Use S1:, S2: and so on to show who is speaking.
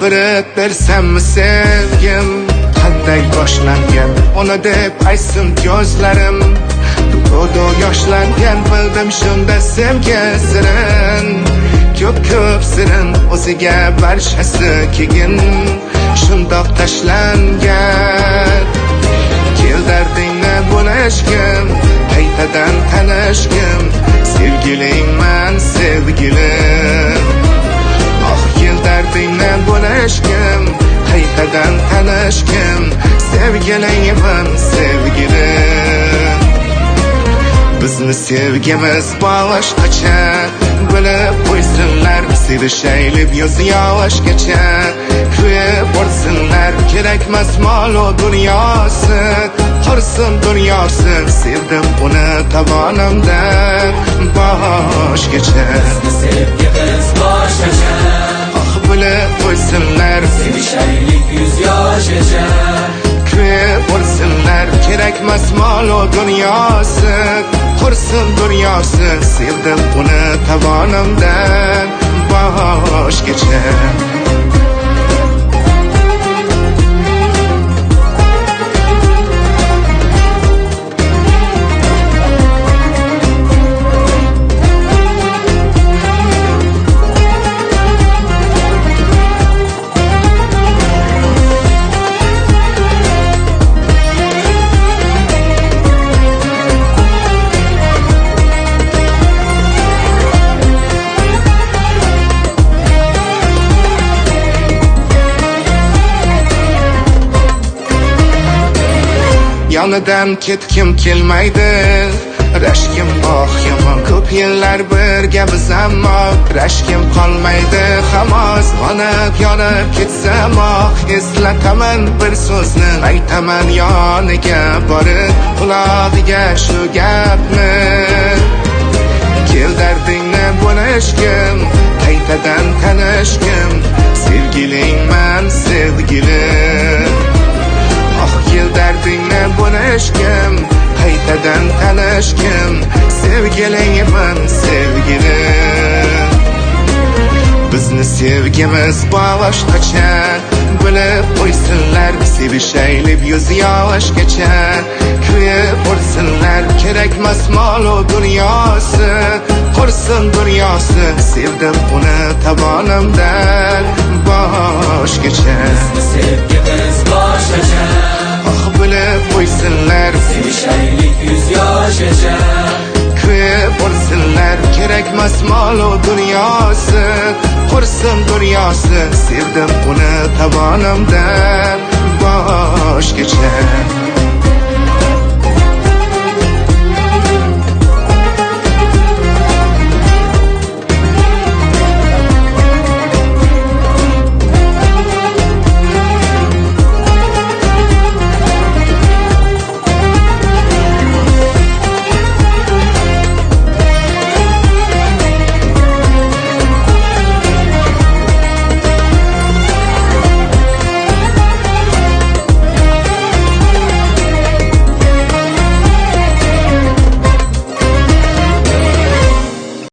S1: Bildirib bersammi sevgim qanday boshlangan, ona deb aytsin ko'zlarim. To'do yoshlangan, bildim shunda sevgi sirin. Ko'p sirin o'ziga barchasi keyin shundoq tashlangan. Kel dardingni bo'lishgim, qaytadan tanishgim, sevgilingman sevgilim. Kel dardingni bo'lishgim, qaytadan tanishgim, sevgilingman sevgilim. Bizni sevgimiz boshqacha, bilib qo'ysinlar, sevishaylik yuz yoshgacha. Kuyib borsinlar, kerakmas mol-u dunyosi, qursin dunyosi, sevdim uni tovonimdan boshgacha.
S2: Bizni sevgimiz boshqacha,
S1: Bilib qo'ysinlar,
S2: sevishaylik yuz yoshgacha.
S1: Kuyib borsinlar, kerakmas mol-u dunyosi, qursin dunyosi, sevdim uni tovonimdan boshgacha. Yonidan ketkim kelmaydi, rashkim yomon. Ko'p yillar birga biz ammo rashkim qolmaydi hamon. Yonib ketsam eslataman bir so'zni, aytaman yoniga borib quloqiga shu gapni. Kel dardingni bo'lishgim, qaytadan tanishgim, sevgilingman sevgilim. Kel dardingni bo'lishgim, qaytadan tanishgim, sevgilingman sevgilim. Bizni sevgimiz boshqacha, bilib qo'ysinlar, sevishaylik yuz yoshgacha. Kuyib borsinlar, kerakmas mol-u dunyosi, qursin dunyosi, sevdim uni tovonimdan boshqacha.
S2: Bizni sevgimiz boshqacha,
S1: Bilib qo'ysinlar,
S2: sevishaylik yuz yoshgacha.
S1: Kuyib borsinlar, kerakmas mol-u dunyosi, qursin dunyosi, sevdim uni tovonimdan